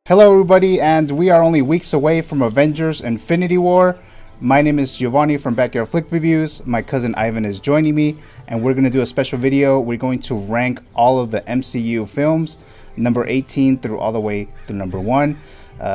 Hello, everybody, and we are only weeks away from Avengers Infinity War. My name is Giovanni from BackYard Flick Reviews. My cousin Ivan is joining me, and we're going to do a special video. We're going to rank all of the MCU films, number 18 through all the way to number 1,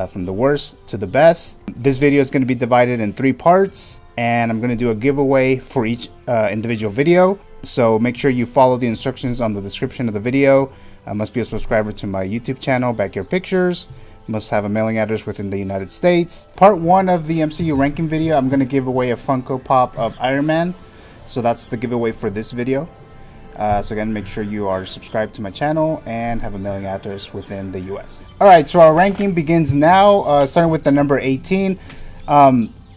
from the worst to the best. This video is going to be divided in 3 parts, and I'm going to do a giveaway for each individual video. So make sure you follow the instructions on the description of the video. Must be a subscriber to my YouTube channel, BackYard Pictures. Must have a mailing address within the United States. Part 1 of the MCU ranking video, I'm going to give away a Funko Pop of Iron Man. So that's the giveaway for this video. So again, make sure you are subscribed to my channel and have a mailing address within the US. Alright, so our ranking begins now, starting with the number 18.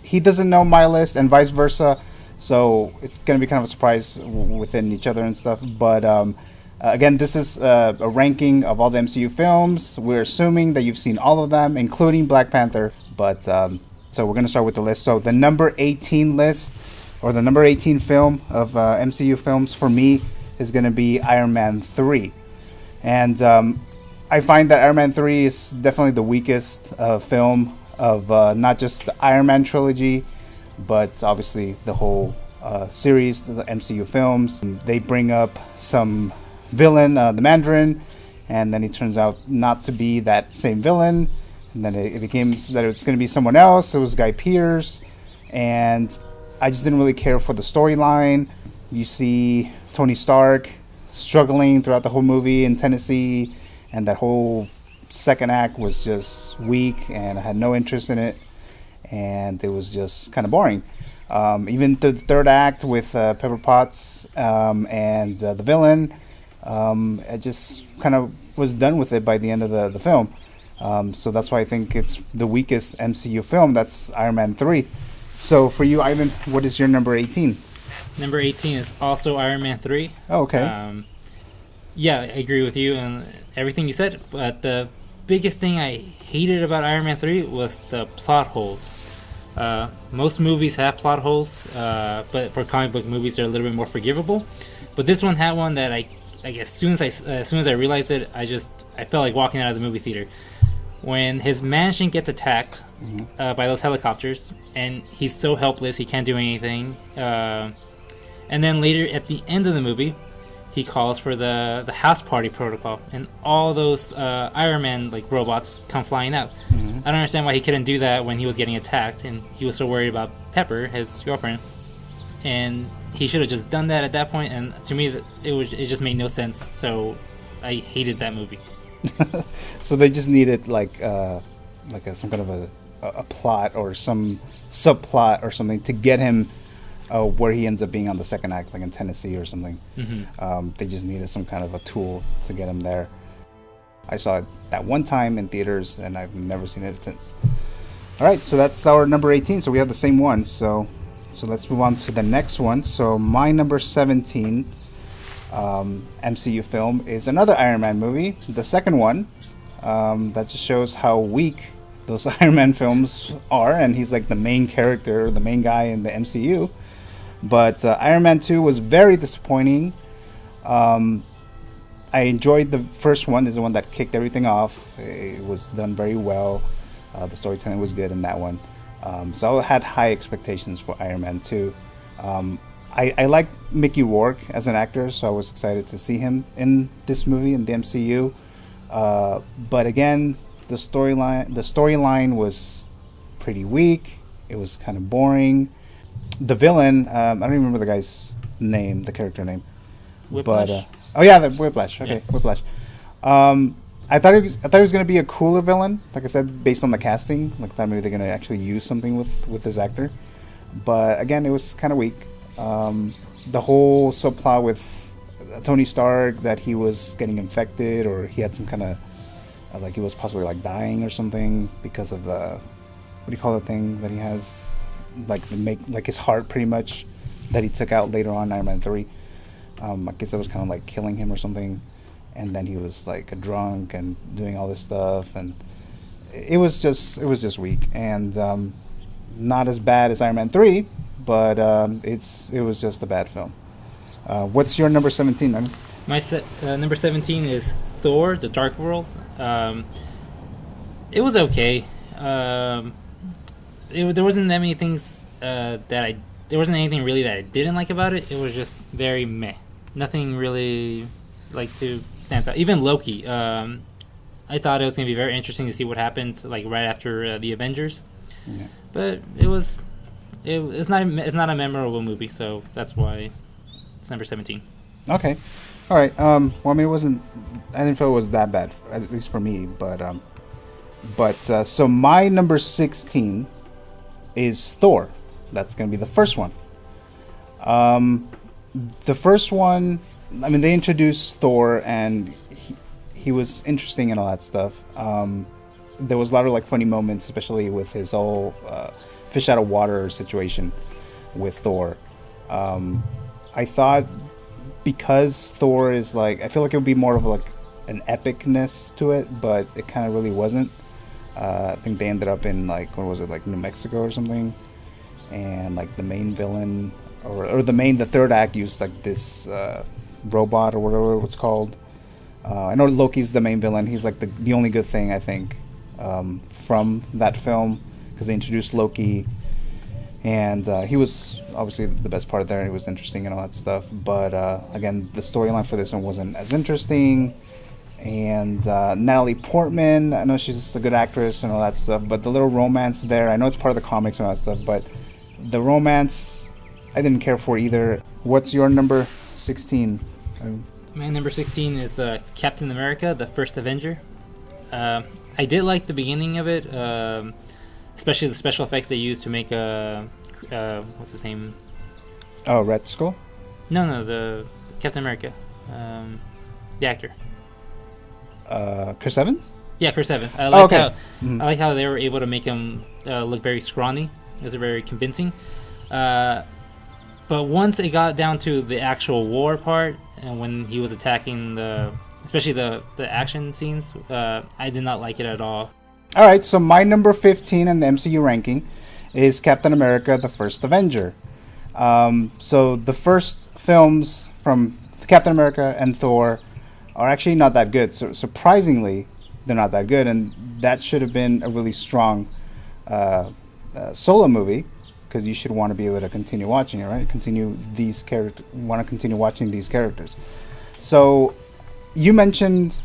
He doesn't know my list and vice versa. So it's going to be kind of a surprise within each other and stuff. But again, this is a ranking of all the MCU films. We're assuming that you've seen all of them, including Black Panther. But so we're going to start with the list. So the number 18 list, or the number 18 film of MCU films for me is going to be Iron Man 3. And I find that Iron Man 3 is definitely the weakest film of not just the Iron Man trilogy, but obviously the whole series, the MCU films. They bring up some villain, the Mandarin, and then he turns out not to be that same villain, and then it became that it was going to be someone else. It was Guy Pearce, and I just didn't really care for the storyline. You see Tony Stark struggling throughout the whole movie in Tennessee, and that whole second act was just weak, and I had no interest in it, and it was just kind of boring. Even the third act with Pepper Potts and the villain, I just kind of was done with it by the end of the film. So that's why I think it's the weakest MCU film. That's Iron Man 3. So for you, Ivan, what is your number 18? Number 18 is also Iron Man 3. Oh, okay. Yeah, I agree with you and everything you said, but the biggest thing I hated about Iron Man 3 was the plot holes. Most movies have plot holes, but for comic book movies they're a little bit more forgivable. But this one had one that I as soon as I realized it, I felt like walking out of the movie theater. When his mansion gets attacked by those helicopters, and he's so helpless, he can't do anything. And then later, at the end of the movie, he calls for the house party protocol, and all those Iron Man like robots come flying out. I don't understand why he couldn't do that when he was getting attacked, and he was so worried about Pepper, his girlfriend. And he should have just done that at that point, and to me it just made no sense. So I hated that movie. So they just needed some kind of a plot or some subplot or something to get him where he ends up being on the second act, like in Tennessee or something. They just needed some kind of a tool to get him there. I saw it that one time in theaters, and I've never seen it since. All right, so that's our number 18. So we have the same one. So let's move on to the next one. So my number 17 MCU film is another Iron Man movie, the second one. That just shows how weak those Iron Man films are, and he's like the main character, the main guy in the MCU. But Iron Man 2 was very disappointing. I enjoyed the first one. Is the one that kicked everything off. It was done very well. The storytelling was good in that one. So I had high expectations for Iron Man 2. I like Mickey Rourke as an actor, so I was excited to see him in this movie in the MCU. But again, the storyline was pretty weak. It was kind of boring. The villain, I don't even remember the guy's name, the character name. Whiplash? But the Whiplash. Okay, Yeah. Whiplash. I thought it was going to be a cooler villain, like I said, based on the casting. Like, that maybe they're going to actually use something with this actor. But again, it was kind of weak. The whole subplot with Tony Stark, that he was getting infected, or he had some kind of like he was possibly like dying or something because of the, what do you call the thing that he has, like his heart, pretty much, that he took out later on in Iron Man 3. I guess that was kind of like killing him or something. And then he was like a drunk and doing all this stuff, and it was just weak, and not as bad as Iron Man 3, but it was just a bad film. What's your number 17, man? My number 17 is Thor: The Dark World. It was okay. There wasn't that many things there wasn't anything really that I didn't like about it. It was just very meh. Nothing really like to stand out. Even Loki. I thought it was gonna be very interesting to see what happened like right after the Avengers. Yeah. But it's not a memorable movie, so that's why it's number 17. Okay. All right. Well, I mean, I didn't feel it was that bad, at least for me. But so my number 16 is Thor. That's gonna be the first one. The first one, I mean, they introduced Thor, and he was interesting and all that stuff. There was a lot of like funny moments, especially with his whole fish out of water situation with Thor. I thought because Thor is like, I feel like it would be more of like an epicness to it, but it kind of really wasn't. I think they ended up in like, what was it, like New Mexico or something, and like the main villain or the third act used like this robot or whatever it's called. I know Loki's the main villain. He's like the only good thing, I think, from that film, because they introduced Loki, and he was obviously the best part there. He was interesting and all that stuff. But again, the storyline for this one wasn't as interesting. And Natalie Portman, I know she's a good actress and all that stuff, but the little romance there, I know it's part of the comics and all that stuff, but the romance, I didn't care for either. What's your number 16? My number 16 is Captain America, the First Avenger. I did like the beginning of it, especially the special effects they used to make what's his name? Oh, Red Skull? No, the Captain America, the actor. Chris Evans? Yeah, Chris Evans. I like okay. I like how they were able to make him look very scrawny. It was very convincing. But once it got down to the actual war part, and when he was attacking especially the action scenes, I did not like it at all. All right, so my number 15 in the MCU ranking is Captain America: The First Avenger. So the first films from Captain America and Thor are actually not that good. So surprisingly, they're not that good, and that should have been a really strong solo movie, because you should want to be able to continue watching it, right? Continue watching these characters. So you mentioned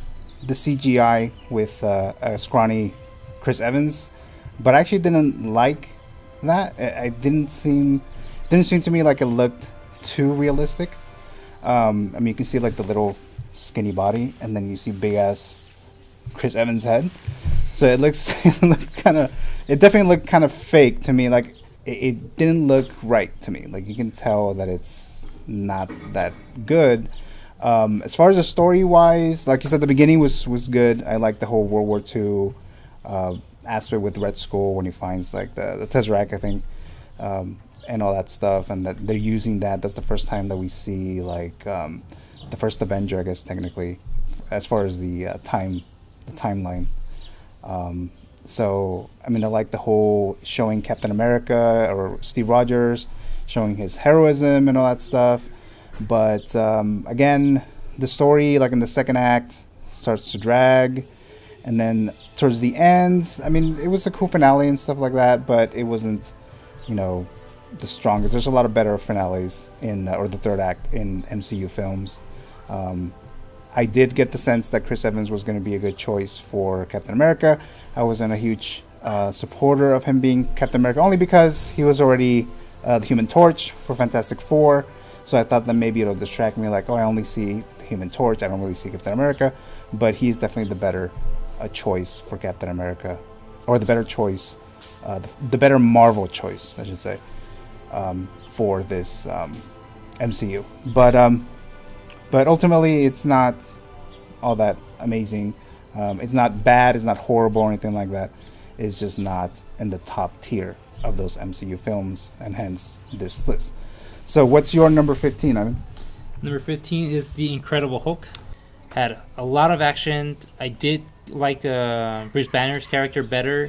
the CGI with a scrawny Chris Evans, but I actually didn't like that. It didn't seem to me like it looked too realistic. I mean, you can see like the little skinny body, and then you see big ass Chris Evans' head. So it definitely looked kind of fake to me. Like it didn't look right to me. Like you can tell that it's not that good. As far as the story wise, like you said, the beginning was good. I like the whole World War II aspect with Red Skull when he finds like the Tesseract, I think, and all that stuff, and that they're using that. That's the first time that we see like the first Avenger, I guess technically, as far as the timeline. So I mean, I like the whole showing Captain America or Steve Rogers showing his heroism and all that stuff. But again, the story, like in the second act, starts to drag, and then towards the end, I mean, it was a cool finale and stuff like that, but it wasn't, the strongest. There's a lot of better finales or the third act in MCU films. I did get the sense that Chris Evans was going to be a good choice for Captain America. I wasn't a huge supporter of him being Captain America, only because he was already the Human Torch for Fantastic Four. So I thought that maybe it'll distract me, like, oh, I only see the Human Torch, I don't really see Captain America. But he's definitely the better choice for Captain America, or the better choice, the better Marvel choice, I should say, for this MCU. But ultimately, it's not all that amazing. It's not bad, it's not horrible or anything like that. It's just not in the top tier of those MCU films, and hence this list. So what's your number 15, Ivan? Number 15 is The Incredible Hulk. Had a lot of action. I did like Bruce Banner's character better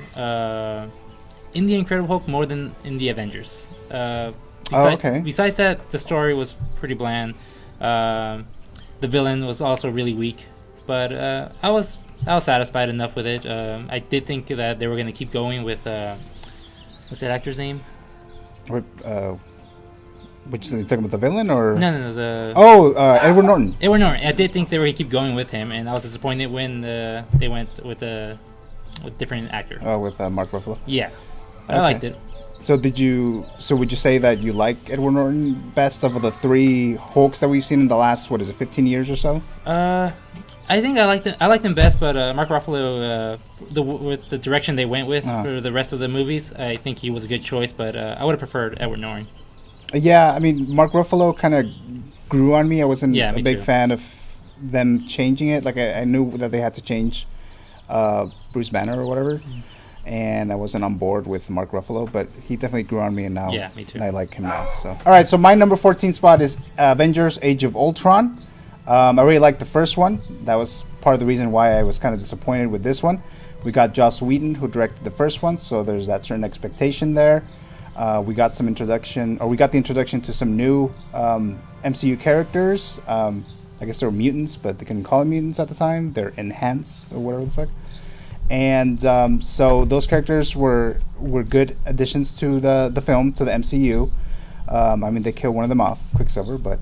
in The Incredible Hulk more than in The Avengers. Besides that, the story was pretty bland. The villain was also really weak. But I was I was satisfied enough with it. I did think that they were going to keep going with what's that actor's name? What, which you talking about, the villain or No. The Edward Norton. Edward Norton. I did think they were going to keep going with him, and I was disappointed when they went with a different actor. Oh, with Mark Ruffalo. Yeah, but Okay. I liked it. So would you say that you like Edward Norton best of the three Hulks that we've seen in the last 15 years or so? I think I liked them best, but Mark Ruffalo, with the direction they went with for the rest of the movies, I think he was a good choice. But I would have preferred Edward Norton. Yeah, I mean, Mark Ruffalo kind of grew on me. I wasn't a big too. fan of them changing it. Like I knew that they had to change Bruce Banner or whatever, and I wasn't on board with Mark Ruffalo. But he definitely grew on me, and now Yeah, me too. I like him now. So all right, so my number 14 spot is Avengers: Age of Ultron. I really liked the first one. That was part of the reason why I was kind of disappointed with this one. We got Joss Whedon, who directed the first one, so there's that certain expectation there. We got the introduction to some new MCU characters. I guess they were mutants, but they couldn't call them mutants at the time. They're enhanced or whatever the fuck. And so those characters were good additions to the film, to the MCU. I mean, they killed one of them off, Quicksilver, but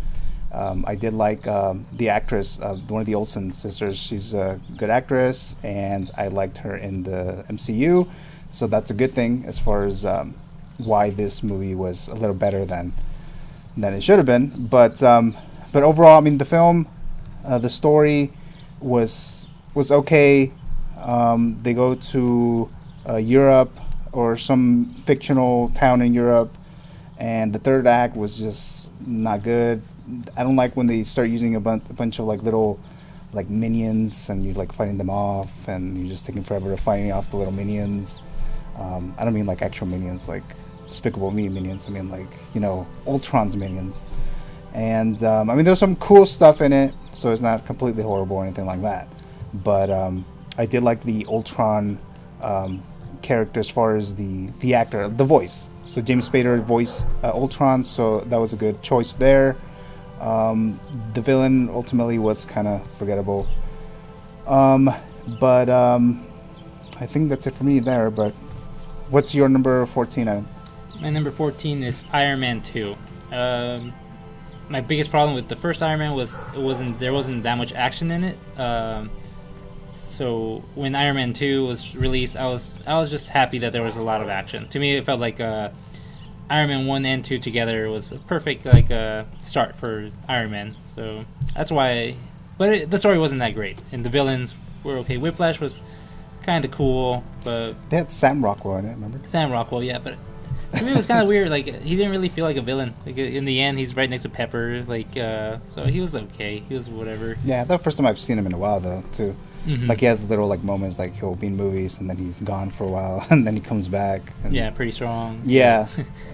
I did like the actress, one of the Olsen sisters. She's a good actress, and I liked her in the MCU. So that's a good thing as far as why this movie was a little better than it should have been. But overall, I mean, the film, the story was okay. They go to Europe or some fictional town in Europe, and the third act was just not good. I don't like when they start using a bunch of like little like minions, and you're like fighting them off, and you're just taking forever to fighting off the little minions. I don't mean like actual minions, like Despicable Me minions. I mean like, Ultron's minions. And I mean, there's some cool stuff in it, so it's not completely horrible or anything like that. But I did like the Ultron character as far as the actor, the voice. So James Spader voiced Ultron, so that was a good choice there. The villain ultimately was kind of forgettable. But I think that's it for me there. But what's your number 14, Adam? My number 14 is Iron Man 2. My biggest problem with the first Iron Man was there wasn't that much action in it. So when Iron Man 2 was released, I was just happy that there was a lot of action. To me, it felt like Iron Man 1 and 2 together was a perfect start for Iron Man. So that's why. But the story wasn't that great, and the villains were okay. Whiplash was kind of cool, but they had Sam Rockwell in it. Remember? Sam Rockwell, yeah, but to me it was kind of weird. Like he didn't really feel like a villain. Like in the end, he's right next to Pepper. So he was okay. He was whatever. Yeah, the first time I've seen him in a while though, too. Mm-hmm. Like he has little like moments, like he'll be in movies and then he's gone for a while and then he comes back. And, yeah, pretty strong. Yeah,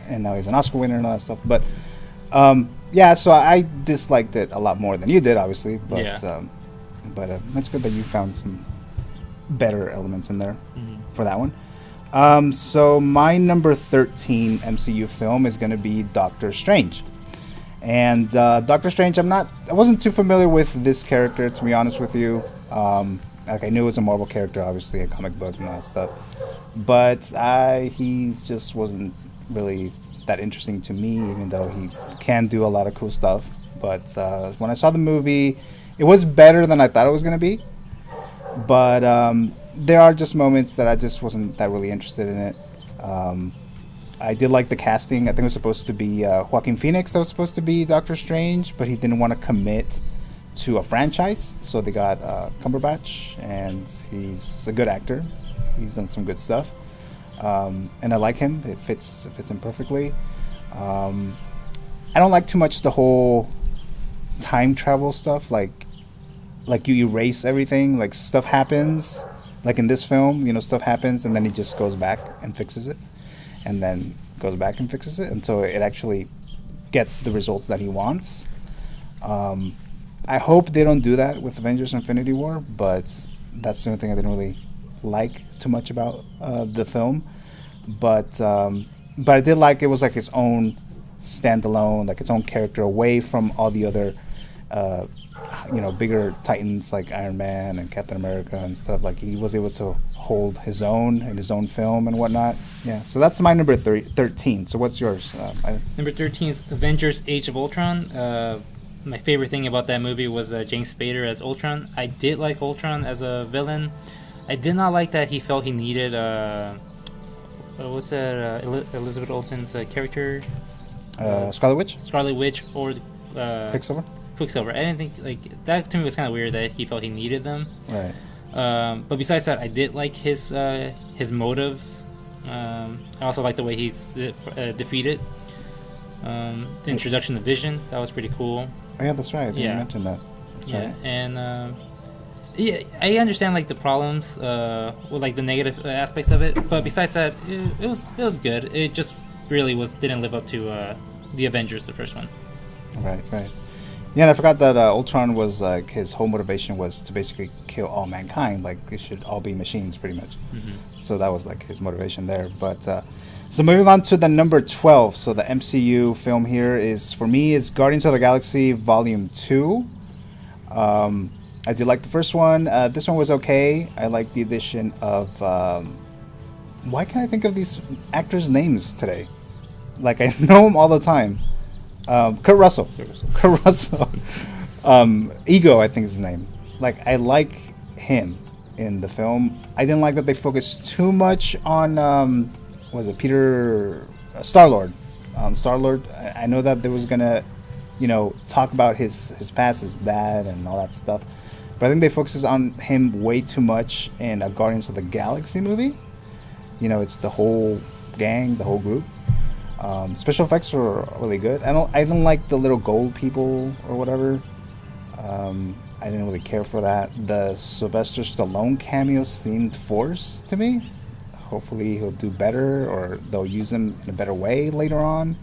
and now he's an Oscar winner and all that stuff. But yeah, so I disliked it a lot more than you did, obviously. But yeah. But that's good that you found some better elements in there for that one. So my number 13 MCU film is going to be Doctor Strange. And Doctor Strange, I wasn't too familiar with this character, to be honest with you. Like I knew it was a Marvel character, obviously a comic book and all that stuff, but he just wasn't really that interesting to me, even though he can do a lot of cool stuff. But when I saw the movie, it was better than I thought it was going to be. But there are just moments that I just wasn't that really interested in it. I did like the casting. I think it was supposed to be Joaquin Phoenix that was supposed to be Doctor Strange, but he didn't want to commit to a franchise, so they got Cumberbatch, and he's a good actor. He's done some good stuff, and I like him. It fits him perfectly. I don't like too much the whole time travel stuff, like you erase everything, like stuff happens, like in this film, stuff happens and then he just goes back and fixes it, and then goes back and fixes it until it actually gets the results that he wants. I hope they don't do that with Avengers Infinity War, but that's the only thing I didn't really like too much about the film. But I did like it was like its own standalone, like its own character away from all the other bigger titans like Iron Man and Captain America and stuff. Like he was able to hold his own in his own film and whatnot. Yeah, so that's my number 13. So what's yours? Number 13 is Avengers: Age of Ultron. My favorite thing about that movie was James Spader as Ultron. I did like Ultron as a villain. I did not like that he felt he needed what's that? Elizabeth Olsen's character. Scarlet Witch. Scarlet Witch or Quicksilver. Quicksilver. I didn't think like that. To me, was kind of weird that he felt he needed them. Right. But besides that, I did like his motives. I also like the way he's defeated. The introduction of Vision, that was pretty cool. Oh yeah, that's right. I didn't mention that. That's right. And yeah, I understand like the problems with like the negative aspects of it, but besides that, it was good. It just really didn't live up to the Avengers, the first one. Right. Yeah, and I forgot that Ultron was like his whole motivation was to basically kill all mankind. Like they should all be machines, pretty much. Mm-hmm. So that was like his motivation there. But so moving on to the number 12. So the MCU film here is for me is Guardians of the Galaxy Volume 2. I did like the first one. This one was okay. I like the addition of why can't I think of these actors' names today? Like I know them all the time. Kurt Russell. Ego, I think is his name. Like I like him in the film. I didn't like that they focused too much on was it Peter Star-Lord. Star-Lord. I know that there was gonna, talk about his past, his dad, and all that stuff. But I think they focus on him way too much in a Guardians of the Galaxy movie. It's the whole gang, the whole group. Special effects were really good. I don't like the little gold people or whatever. I didn't really care for that. The Sylvester Stallone cameo seemed forced to me. Hopefully he'll do better, or they'll use him in a better way later on.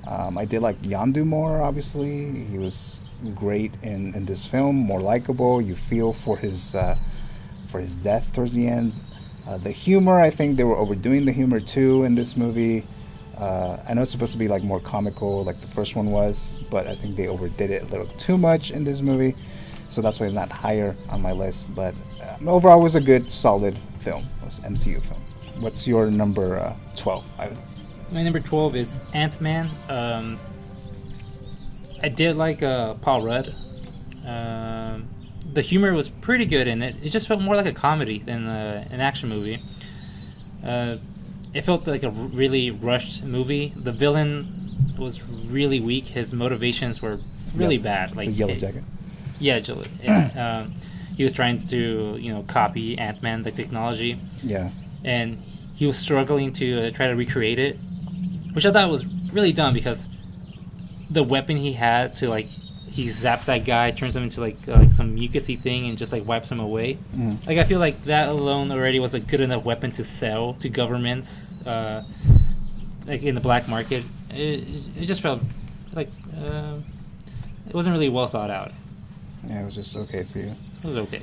I did like Yondu more, obviously. He was great in this film, more likable. You feel for his death towards the end. The humor, I think they were overdoing the humor too in this movie. I know it's supposed to be like more comical like the first one was, but I think they overdid it a little too much in this movie, so that's why it's not higher on my list. But overall it was a good solid film. It was an MCU film. What's your number 12, Ivan? My number 12 is Ant-Man. I did like Paul Rudd. The humor was pretty good in it. It just felt more like a comedy than an action movie. It felt like a really rushed movie. The villain was really weak. His motivations were really bad. Like it's a Yellow Jacket. Yeah. He was trying to, copy Ant-Man, the technology. Yeah. And he was struggling to try to recreate it, which I thought was really dumb because the weapon he had to he zaps that guy, turns him into like some mucusy thing, and just wipes him away. Mm. Like I feel like that alone already was a good enough weapon to sell to governments, like in the black market. It just felt like it wasn't really well thought out. Yeah, it was just okay for you. It was okay.